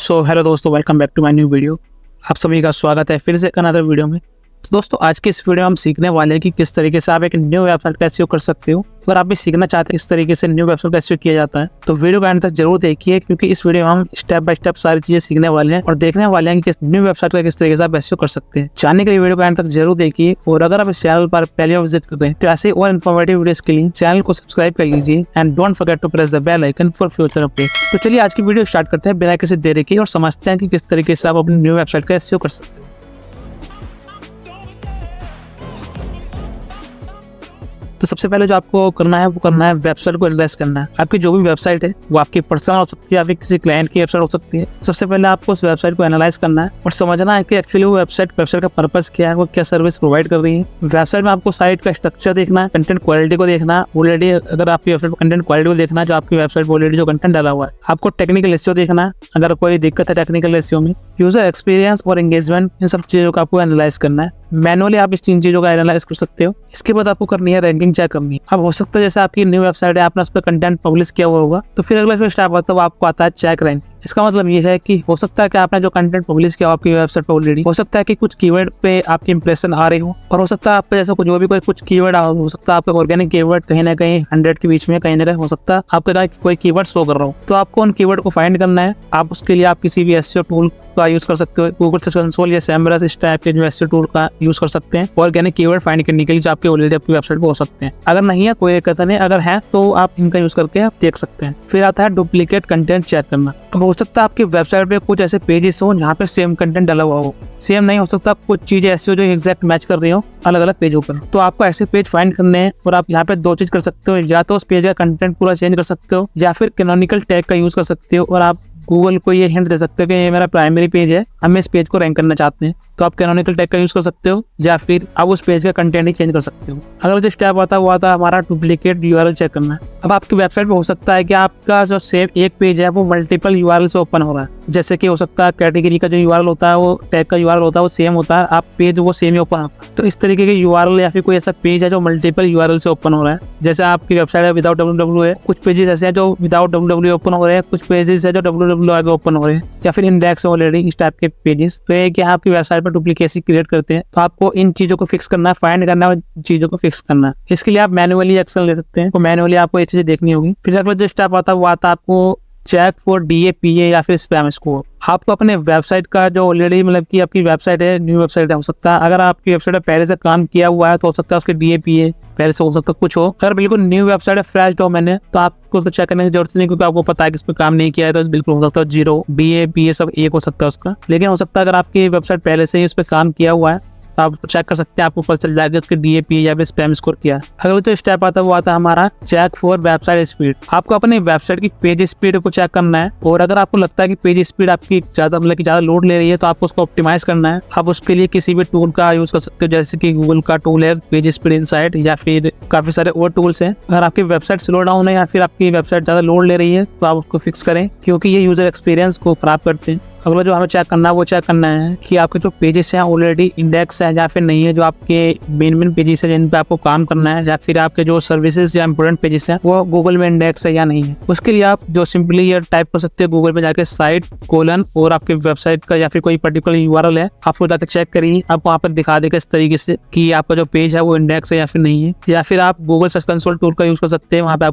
सो hello दोस्तों, welcome back to my new video. आप सभी का स्वागत है फिर से एक अनदर वीडियो में। तो दोस्तों, आज के इस वीडियो में हम सीखने वाले हैं कि किस तरीके से आप एक न्यू वेबसाइट का एसईओ कर सकते हो। अगर आप भी सीखना चाहते हैं इस तरीके से न्यू वेबसाइट का एसईओ किया जाता है तो वीडियो का एंड तक जरूर देखिए, क्योंकि इस वीडियो में हम स्टेप बाय स्टेप सारी चीजें सीखने वाले हैं और देखने वाले हैं कि न्यू वेबसाइट का किस तरीके से आप एसईओ कर सकते हैं। जानने के लिए वीडियो का एंड तक जरूर देखिए, और अगर आप इस चैनल पर पहले विजिट करते हैं तो ऐसे और इन्फॉर्मेटिव वीडियोस के लिए चैनल को सब्सक्राइब कर लीजिए and don't forget to press the bell icon for future update. तो चलिए आज की वीडियो स्टार्ट करते हैं बिना किसी देरी के और समझते हैं कि किस तरीके से आप अपनी न्यू वेबसाइट का एसईओ कर सकते हैं। तो सबसे पहले जो आपको करना है वो करना है वेबसाइट को एनालाइज करना है। आपकी जो भी वेबसाइट है वो आपकी पर्सनल हो सकती है या फिर किसी क्लाइंट की वेबसाइट हो सकती है। सबसे पहले आपको उस वेबसाइट को एनालाइज करना है और समझना है कि एक्चुअली वो वेबसाइट का पर्पस क्या है, वो क्या सर्विस प्रोवाइड कर रही है। वेबसाइट में आपको साइट का स्ट्रक्चर देखना है, कंटेंट क्वालिटी को देखना है। ऑलरेडी अगर आपकी वेबसाइट पर कंटेंट क्वालिटी को देखना है, जो आपकी वेबसाइट पर ऑलरेडी जो कंटेंट डाला हुआ है। आपको टेक्निकल एसईओ देखना है, अगर कोई दिक्कत है टेक्निकल एसईओ में। यूजर एक्सपीरियंस और एंगेजमेंट, इन सब चीजों का आपको एनालाइज करना है। मैनुअली आप इस तीन चीजों का एनालाइज कर सकते हो। इसके बाद आपको करनी है रैंकिंग चेक करनी है। अब हो सकता है जैसे आपकी न्यू वेबसाइट है, आपने उस पर कंटेंट पब्लिश किया हुआ होगा, तो फिर अगला जो स्टेप आता है वो आपको आता है चेक रैंक। इसका मतलब ये है कि हो सकता है कि आपने जो कंटेंट पब्लिश किया हो आपकी वेबसाइट पर ऑलरेडी, हो सकता है कि कुछ कीवर्ड पे आपकी इंप्रेशन आ रही हो, और हो सकता है आपका जैसा कुछ जो भी कुछ कीवर्ड हो सकता है आपका ऑर्गेनिक कीवर्ड कहीं ना कहीं 100 के बीच में कहीं ना कहीं हो सकता है आपका कोई कीवर्ड शो कर रहा हो। तो आपको उन कीवर्ड को फाइंड करना है। आप उसके लिए आप किसी भी एसईओ टूल का यूज कर सकते हो, गूगल सर्च कंसोल या सेमरस इस टाइप के जो एसईओ टूल का यूज कर सकते हैं ऑर्गेनिक कीवर्ड फाइंड करने के लिए, जो आपके ऑलरेडी आपकी वेबसाइट पर हो सकते हैं। अगर नहीं है कोई दिक्कत नहीं, अगर है तो आप इनका यूज करके आप देख सकते हैं। फिर आता है डुप्लीकेट कंटेंट चेक करना। अब हो सकता है आपकी वेबसाइट पे कुछ ऐसे पेजेस हो जहाँ पे सेम कंटेंट डाला हुआ हो। सेम नहीं हो सकता, कुछ चीजें ऐसी हो जो एग्जैक्ट मैच कर रही हो अलग अलग पेजों पर। तो आपको ऐसे पेज फाइंड करने हैं और आप यहाँ पे दो चीज कर सकते हो, या तो उस पेज का कंटेंट पूरा चेंज कर सकते हो या फिर कैनोनिकल टैग का यूज कर सकते हो। और आप गूगल को ये हिंट दे सकते हो कि ये मेरा प्राइमरी पेज है, हम इस पेज को रैंक करना चाहते हैं, तो आप कैनोनिकल टैग का यूज कर सकते हो या फिर आप उस पेज का कंटेंट ही चेंज कर सकते हो। अगर जो स्टेप आता है वो आता है हमारा डुप्लीकेट यूआरएल चेक करना है। अब आपकी वेबसाइट पे हो सकता है कि आपका जो सेम एक पेज है वो मल्टीपल यूआरएल से ओपन हो रहा है। जैसे कि हो सकता है कैटेगरी का जो यूआरएल होता है, वो टैग का यूआरएल होता है, वो सेम होता है, आप पेज वो सेम ही ओपन होता है। तो इस तरीके के यूआरएल या फिर कोई ऐसा पेज है जो मल्टीपल यूआरएल से ओपन हो रहा है, जैसे आपकी वेबसाइट है विदाउट www है, कुछ पेजेस ऐसे हैं जो विदाउट www ओपन हो रहे हैं, कुछ पेजेस है जो www आगे ओपन हो रहे हैं, या फिर इंडेक्स ऑलरेडी इस टाइप के पेजेस। तो ये कि आपकी वेबसाइट पर डुप्लीकेसी क्रिएट करते हैं। तो आपको इन चीजों को फिक्स करना है, फाइंड करना है, चीजों को फिक्स करना है। इसके लिए आप मैनुअली एक्शन ले सकते हैं, तो मैनुअली आपको ये चीजें देखनी होगी। फिर अगला जो स्टेप आता है वो आता है आपको चेक फॉर DAPA या फिर स्पैम स्कोर। आपको अपने वेबसाइट का जो ऑलरेडी मतलब कि आपकी वेबसाइट है, न्यू वेबसाइट है, हो सकता है अगर आपकी वेबसाइट पहले से काम किया हुआ है तो हो सकता है उसके DAPA पहले से हो सकता है कुछ हो। अगर बिल्कुल न्यू वेबसाइट है, फ्रेश डोमेन है, तो आपको तो चेक करने की जरूरत नहीं, क्योंकि आपको पता है कि इस पर काम नहीं किया है, तो बिल्कुल हो सकता है 0 DAPA सब एक हो सकता है उसका। लेकिन हो सकता है अगर आपकी वेबसाइट पहले से ही उस पर काम किया हुआ है तो आप चेक कर सकते हैं, आपको पता चल जाएगा उसके DAPA या फिर स्पैम स्कोर क्या है। अगला जो स्टेप आता है वो आता है हमारा चेक फॉर वेबसाइट स्पीड। आपको अपनी वेबसाइट की पेज स्पीड को चेक करना है, और अगर आपको लगता है कि पेज स्पीड आपकी ज्यादा लोड ले रही है तो आपको उसको ऑप्टिमाइज करना है। आप उसके लिए किसी भी टूल का यूज कर सकते हो, जैसे कि गूगल का टूल है पेज स्पीड इनसाइट, या फिर काफी सारे और टूल्स हैं। अगर आपकी वेबसाइट स्लो डाउन है या फिर आपकी वेबसाइट ज्यादा लोड ले रही है तो आप उसको फिक्स करें, क्योंकि ये यूजर एक्सपीरियंस को खराब करते हैं। अगला जो हमें चेक करना है वो चेक करना है कि आपके जो पेजेस हैं ऑलरेडी इंडेक्स है या फिर नहीं है, जो आपके मेन पेजेस है जिन पे आपको काम करना है, या फिर आपके जो सर्विसेज या इंपोर्टेंट पेजेस हैं वो गूगल में इंडेक्स है या नहीं है। उसके लिए आप जो सिंपली ये टाइप कर सकते हैं गूगल में जाके साइट कोलन और आपके वेबसाइट का या फिर कोई पर्टिकुलर यूआरएल है, आपको जाकर चेक करिए, आपको वहाँ पर दिखा देगा इस तरीके से कि आपका जो पेज है वो इंडेक्स है या फिर नहीं है। या फिर आप गूगल सर्च कंसोल टूल का यूज कर सकते हैं, वहाँ पे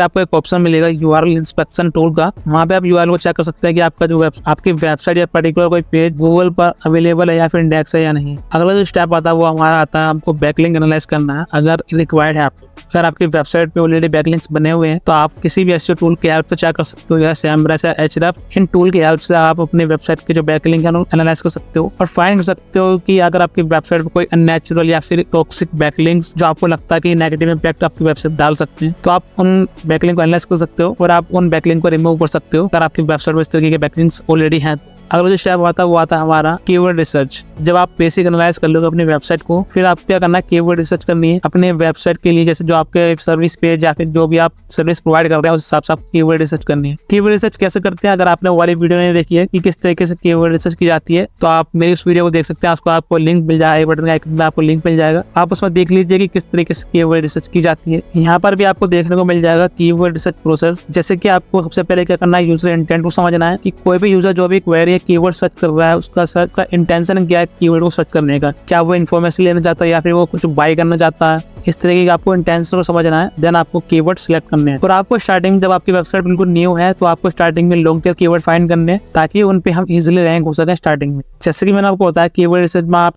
आपको एक ऑप्शन मिलेगा यूआरएल इंस्पेक्शन टूल का। वहाँ पे आप यूआरएल को चेक कर सकते हैं कि आपका जो आपकी वेबसाइट या कोई पेज गूगल पर अवेलेबल है या फिर इंडेक्स है या नहीं। अगला जो स्टेप आता है वो हमारा आता है आपको बैकलिंक एनालाइज करना है, अगर रिक्वायर्ड है आपको। अगर आपकी वेबसाइट पे ऑलरेडी बैकलिंक्स बने हुए हैं तो आप किसी भी एसईओ टूल की हेल्प से चेक कर सकते हो, या सेमरस या Ahrefs, इन टूल की हेल्प से आप अपने वेबसाइट के जो बैकलिंक है एनालाइज कर सकते हो और फाइंड कर सकते हो कि अगर आपकी वेबसाइट पर कोई अननेचुरल या फिर टॉक्सिक बैकलिंक्स जो आपको लगता है कि नेगेटिव इंपैक्ट आपकी वेबसाइट डाल सकते हैं, तो आप उन बैकलिंक को एनालाइज कर सकते हो और आप उन बैकलिंक को रिमूव कर सकते हो अगर आपकी वेबसाइट में इस तरीके के बैकलिंक्स ऑलरेडी हैं। अगला जो स्टेप आता है वो आता है हमारा कीवर्ड रिसर्च। जब आप बेसिक एनालाइज कर लोगे अपनी वेबसाइट को, फिर आप क्या करना है, कीवर्ड रिसर्च करनी है अपने वेबसाइट के लिए। जैसे जो आपके सर्विस पेज या फिर जो भी आप सर्विस प्रोवाइड कर रहे हैं उस हिसाब से आप कीवर्ड रिसर्च करनी है। कीवर्ड रिसर्च कैसे करते हैं, अगर आपने वाली वीडियो नहीं देखी है कि किस तरीके से कीवर्ड रिसर्च की जाती है, तो आप मेरी उस वीडियो को देख सकते हैं। आपको लिंक मिल जाएगा, बटन के आइकन में आपको लिंक मिल जाएगा, आप उसमें देख लीजिए कि किस तरीके से कीवर्ड रिसर्च की जाती है। यहाँ पर भी आपको देखने को मिल जाएगा कीवर्ड रिसर्च प्रोसेस। जैसे कि आपको सबसे पहले क्या करना है, यूजर इंटेंट को समझना है कि कोई भी यूजर जो भी क्वेरी है कीवर्ड सर्च कर रहा है, उसका सर्च का इंटेंशन क्या है कीवर्ड को सर्च करने का। क्या वो इन्फॉर्मेशन लेना चाहता है या फिर वो कुछ बाय करना चाहता है, इस तरीके का आपको इंटेंशन को समझना है। देन आपको कीवर्ड सिलेक्ट करने हैं। और आपको स्टार्टिंग जब आपकी वेबसाइट बिल्कुल न्यू है तो आपको स्टार्टिंग में लॉन्ग टेल कीवर्ड फाइंड करने हैं ताकि उन पे हम इजीली रैंक हो सके स्टार्टिंग में। जैसे कि मैंने आपको बताया कीवर्ड रिसर्च में आप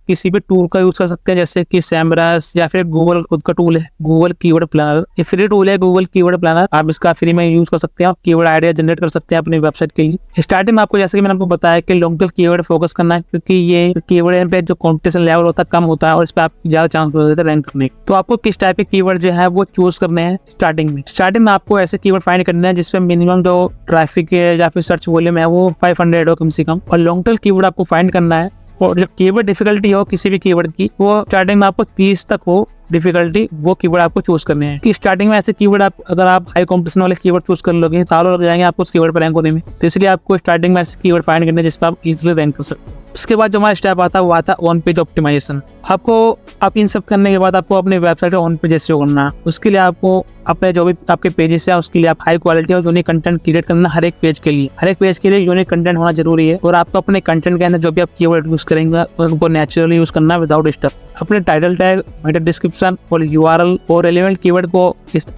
किसी भी टूल का यूज कर सकते हैं, जैसे कि सैमरस या फिर गूगल खुद का टूल है गूगल कीवर्ड प्लानर। ये फ्री टूल है गूगल कीवर्ड प्लानर, आप इसका फ्री में यूज कर सकते हैं। आप कीवर्ड आइडिया जनरेट कर सकते हैं अपनी वेबसाइट के लिए। स्टार्टिंग में आपको जैसे कि मैंने आपको बताया कि लॉन्ग टेल कीवर्ड फोकस करना है, क्योंकि ये कीवर्ड पे जो कॉम्पिटिशन लेवल होता है कम होता है और इस पे आप ज्यादा चांस हो जाते हैं रैंक करने के। तो आपको किस टाइप के कीवर्ड जो है वो चूज करने हैं स्टार्टिंग में आपको ऐसे कीवर्ड फाइंड करने हैं जिसपे मिनिमम जो ट्रैफिक है या फिर सर्च वॉल्यूम है वो 500 हो कम से कम। और लॉन्ग टेल कीवर्ड आपको फाइंड करना है। और जो कीवर्ड डिफिकल्टी हो किसी भी कीवर्ड की, वो स्टार्टिंग में आपको 30 तक हो डिफिकल्टी, वो कीवर्ड आपको चूज करने हैं। कि स्टार्टिंग में ऐसे कीवर्ड अगर आप हाई कॉम्पिटिशन वाले कीवर्ड चूज कर लोगे, सालों लग जाएंगे आपको उस कीवर्ड पर रैंक होने में। तो इसलिए आपको स्टार्टिंग में ऐसे कीवर्ड फाइंड करने हैं जिस पर आप इजीली रैंक कर सकते हो। उसके बाद जो हमारा स्टेप आता है वो आता है ऑन पेज ऑप्टिमाइजेशन। आप इन सब करने के बाद आपको अपने वेबसाइट का ऑन पेज एसईओ करना है। उसके लिए आपको अपने जो भी आपके पेजेस है उसके लिए आप हाई क्वालिटी और यूनिक कंटेंट क्रिएट करना। हर एक पेज के लिए यूनिक कंटेंट होना जरूरी है। और आपको अपने कंटेंट के अंदर जो भी आप कीवर्ड यूज करेंगे उनको नेचुरली यूज करना विदाउट स्टफ। अपने टाइटल टैग, मेटा डिस्क्रिप्शन और यूआरएल और रेलेवेंट कीवर्ड को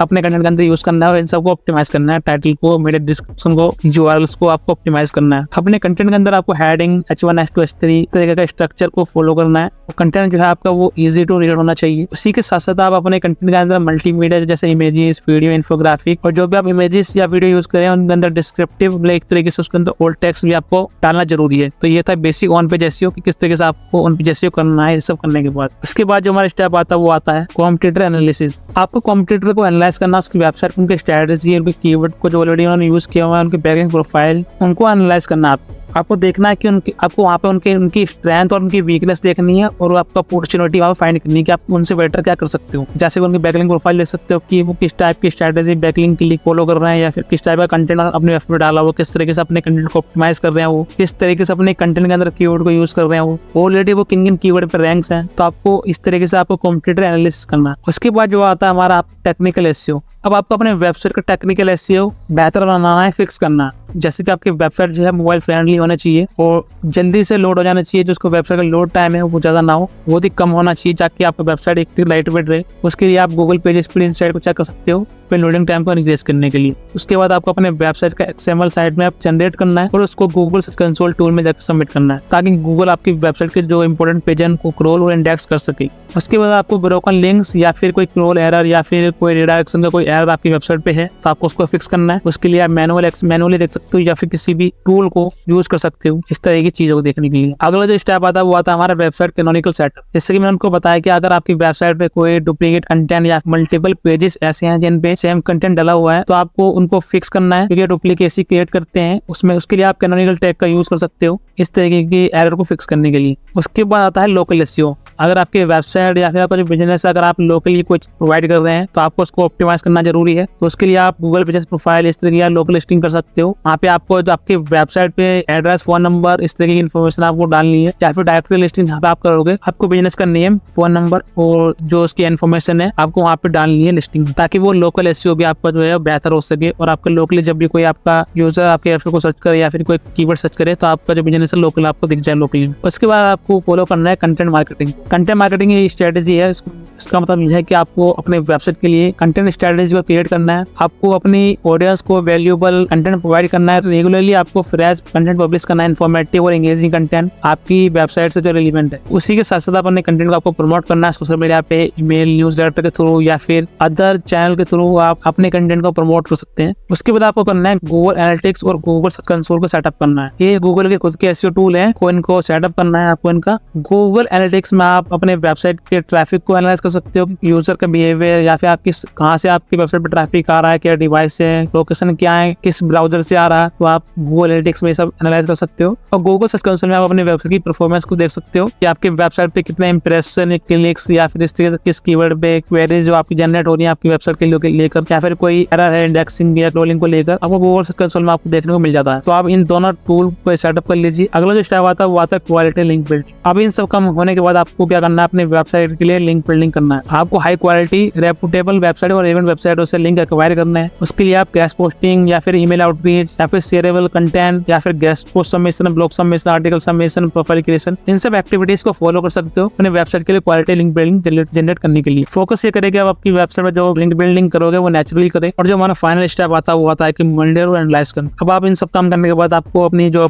अपने कंटेंट के अंदर यूज करना है और इन सबको ऑप्टिमाइज करना है। टाइटल को, मेटा डिस्क्रिप्शन को, यूआरएल्स को आपको ऑप्टिमाइज करना है। अपने कंटेंट के अंदर आपको हेडिंग, H1 H2 H3 तरीके का स्ट्रक्चर को फॉलो करना है। कंटेंट जो है आपका वो इजी टू रीड होना चाहिए। उसी के साथ साथ आप अपने कंटेंट के अंदर मल्टीमीडिया जैसे इमेजेस, वीडियो, इन्फोग्राफिक और जो भी आप इमेजेस या वीडियो यूज करें उनके अंदर डिस्क्रिप्टिव एक तरीके से उसके अंदर ओल्ड टेक्स्ट भी आपको डालना जरूरी है। तो ये था बेसिक ऑन पेज एसईओ कि किस तरीके से आपको ऑन पेज एसईओ करना है। ये सब करने के बाद उसके बाद जो हमारा स्टेप आता है वो आता है कॉम्पिटिटर एनालिसिस। आपको कॉम्पिटिटर को एनालाइज करना, उसकी वेबसाइट, उनके स्ट्रेटजी, उनके कीवर्ड को जो ऑलरेडी उन्होंने यूज किया हुआ है, उनके बैकिंग प्रोफाइल, उनको एनालाइज करना। आपको देखना है कि आपको वहाँ पे उनकी स्ट्रेंथ और उनकी वीकनेस देखनी है और आपका अपॉर्चुनिटी वहाँ फाइंड करनी है कि आप उनसे बेटर क्या कर सकते हो। जैसे उनकी बैकलिंक प्रोफाइल देख सकते हो कि वो किस टाइप की स्ट्रैटेजी बैकलिंक के लिए फॉलो कर रहे हैं या फिर किस टाइप का कंटेंट अपने वेबसाइट में डाला, वो किस तरीके से अपने कंटेंट को ऑप्टिमाइज कर रहे हैं, वो किस तरीके से अपने कंटेंट के अंदर कीवर्ड को यूज कर रहे हैं, वो ऑलरेडी वो किन किन कीवर्ड पर रैंक्स हैं। तो आपको इस तरीके से आपको कॉम्पिटिटर एनालिसिस करना है। उसके बाद जो आता है हमारा टेक्निकल एसईओ। अब आपको अपने वेबसाइट का टेक्निकल एसईओ बेहतर बनाना है, फिक्स करना है। जैसे कि आपकी वेबसाइट जो है मोबाइल फ्रेंडली होना चाहिए और जल्दी से लोड हो जाना चाहिए। जो उसको वेबसाइट का लोड टाइम है वो ज़्यादा ना हो, बहुत ही कम होना चाहिए ताकि आपकी वेबसाइट एक लाइट वेट रहे। उसके लिए आप गूगल पेज एक्सपीरियंस साइट को चेक कर सकते हो फिर लोडिंग टाइम को इंक्रीज करने के लिए। उसके बाद आपको अपने वेबसाइट का XML साइट में आप जनरेट करना है और उसको गूगल सर्च कंसोल टूल में जाकर सबमिट करना है ताकि गूगल आपकी वेबसाइट के जो इंपॉर्टेंट पेज है उनको क्रॉल और इंडेक्स कर सके। उसके बाद आपको ब्रोकन लिंक्स या फिर कोई क्रॉल एरर या फिर कोई रिडायरेक्शन का कोई एरर आपकी वेबसाइट पे है तो आपको उसको फिक्स करना है। उसके लिए आप मैनुअली देख सकते हो या फिर किसी भी टूल को यूज कर सकते हो इस तरह की चीजों को देखने के लिए। अगला जो स्टेप आता है वो आता है हमारा वेबसाइट कैनोनिकल सेटअप। जैसे कि मैंने उनको बताया कि अगर आपकी वेबसाइट पे कोई डुप्लीकेट कंटेंट या मल्टीपल पेजेस ऐसे हैं जिन पे सेम कंटेंट डला हुआ है तो आपको उनको फिक्स करना है क्योंकि डुप्लीकेसी क्रिएट करते हैं उसमें। उसके लिए आप कैनोनिकल टैग का यूज कर सकते हो इस तरीके की एरर को फिक्स करने के लिए। उसके बाद आता है लोकल एसईओ। अगर आपकी वेबसाइट या फिर आपका जो बिजनेस है अगर आप लोकली कुछ प्रोवाइड कर रहे हैं तो आपको उसको ऑप्टिमाइज करना जरूरी है। तो उसके लिए आप गूगल बिजनेस प्रोफाइल इस तरीके का लोकल लिस्टिंग कर सकते हो। वहाँ पे आपको जो आपकी वेबसाइट पे एड्रेस, फोन नंबर, इस तरीके की इन्फॉर्मेशन आपको डालनी है या फिर डायरेक्टरी लिस्टिंग जहाँ पे आप करोगे आपको बिजनेस का नेम, फोन नंबर और जो उसकी इन्फॉर्मेशन है आपको वहाँ पे डालनी है लिस्टिंग, ताकि वो लोकल एसईओ भी आपका जो है बेहतर हो सके और आपका लोकली जब भी कोई आपका यूजर आपके वेबसाइट को सर्च करे या फिर कोई कीवर्ड सर्च करे तो आपका जो बिजनेस है लोकल आपको दिख जाए लोकली। उसके बाद आपको फॉलो करना है कंटेंट मार्केटिंग। कंटेंट मार्केटिंग की स्ट्रेटेजी है, इसका मतलब यह है कि आपको अपने वेबसाइट के लिए कंटेंट स्ट्रेटेजी को क्रिएट करना है। आपको अपनी ऑडियंस को वैल्यूएबल कंटेंट प्रोवाइड करना है। रेगुलरली आपको फ्रेश कंटेंट पब्लिश करना है, इन्फॉर्मेटिव और एंगेजिंग कंटेंट आपकी वेबसाइट से जो रिलेवेंट है। उसी के साथ साथ अपने कंटेंट को आपको प्रमोट करना है सोशल मीडिया पे, ईमेल, न्यूज़लेटर के थ्रू या फिर अदर चैनल के थ्रू आप अपने कंटेंट को प्रमोट कर सकते हैं। उसके बाद आपको करना है गूगल एनालिटिक्स और गूगल सर्च कंसोल को सेटअप करना है। ये गूगल के खुद के एसईओ टूल है, इनको सेटअप करना है आपको। इनका गूगल एनालिटिक्स में आप अपने वेबसाइट के ट्रैफिक को एनालाइज कर सकते हो, यूजर का बिहेवियर या फिर आप कहाँ से आपकी वेबसाइट पर ट्रैफिक आ रहा है, क्या डिवाइस है, लोकेशन क्या है, किस ब्राउजर से आ रहा है, तो आप गूगल एनालिटिक्स में सब एनालाइज कर सकते हो। और गूगल सर्च कंसोल में आप अपने वेबसाइट की परफॉर्मेंस को देख सकते हो कि आपकी वेबसाइट पे कितने इंप्रेशन, क्लिक्स या फिर इस तरीके से किस कीवर्ड पे क्वेरीज जो आपकी जनरेट हो रही है आपकी वेबसाइट के लेकर, या फिर कोई एरर है इंडेक्सिंग या क्रोलिंग को लेकर, आपको गूगल सर्च कंसोल में आपको देखने को मिल जाता है। तो आप इन दोनों टूल को सेटअप कर लीजिए। अगला जो स्टेप आता है वो आता है क्वालिटी लिंक बिल्डिंग। अब इन सब काम होने के बाद आपको क्या करना है, अपने वेबसाइट के लिए लिंक बिल्डिंग करना है। आपको हाई क्वालिटी रेपुटेबल वेबसाइट और इवेंट वेबसाइटों से लिंक एक्वायर करना है। उसके लिए आप गेस्ट पोस्टिंग या फिर ईमेल आउटरीच या फिर शेयरेबल कंटेंट या फिर guest post submission, blog submission, article submission, profile creation, इन सब एक्टिविटीज को फॉलो कर सकते हो अपने वेबसाइट के लिए क्वालिटी लिंक बिल्डिंग जनरेट करने के लिए। फोकस ये करेगा आप आपकी वेबसाइट में जो लिंक बिल्डिंग करोगे वो नेचुरली करे। और जो हमारा फाइनल स्टेप आता है वो आता है कि मंडेर और एनालाइज करना। अब आप इन सब काम करने के बाद आपको अपनी जो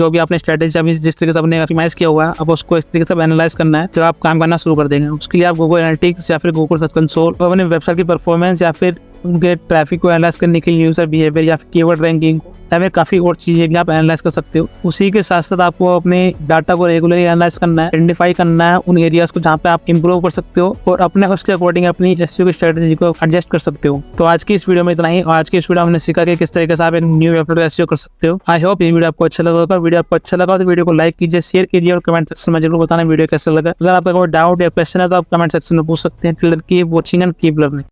भी आपने स्ट्रेटेजी अभी जिस तरीके से आपने ऑप्टिमाइज किया हुआ है, अब उसको इस तरीके से एनालाइज करना है जब आप काम करना शुरू कर देंगे। उसके लिए आप गूगल एनालिटिक्स या फिर गूगल सर्च कंसोल और अपने वेबसाइट की परफॉर्मेंस या फिर उनके ट्रैफिक को एनालाइज करने के लिए यूजर बिहेवियर या फिर कीवर्ड रैंकिंग या फिर काफी और चीजें भी आप एनालाइज कर सकते हो। उसी के साथ साथ आपको अपने डाटा को रेगुलरली एनालाइज करना है, आइडेंटिफाई करना है उन एरियाज को जहाँ पे आप इंप्रूव कर सकते हो और अपने उसके अकॉर्डिंग अपनी एसईओ की स्ट्रेटेजी को एडजस्ट कर सकते हो। तो आज की इस वीडियो में इतना ही। आज की इस वीडियो हमने सीखा कि किस तरीके से आप एक न्यू वेबसाइट का एसईओ कर सकते हो। आई होप ये वीडियो आपको अच्छा लगा होगा। वीडियो आपको अच्छा लगा तो वीडियो को लाइक कीजिए, शेयर कीजिए और कमेंट सेक्शन में जरूर बताना वीडियो कैसा लगा। अगर आपका कोई डाउट या क्वेश्चन है तो आप कमेंट सेक्शन में पूछ सकते हैं। Keep watching and keep learning.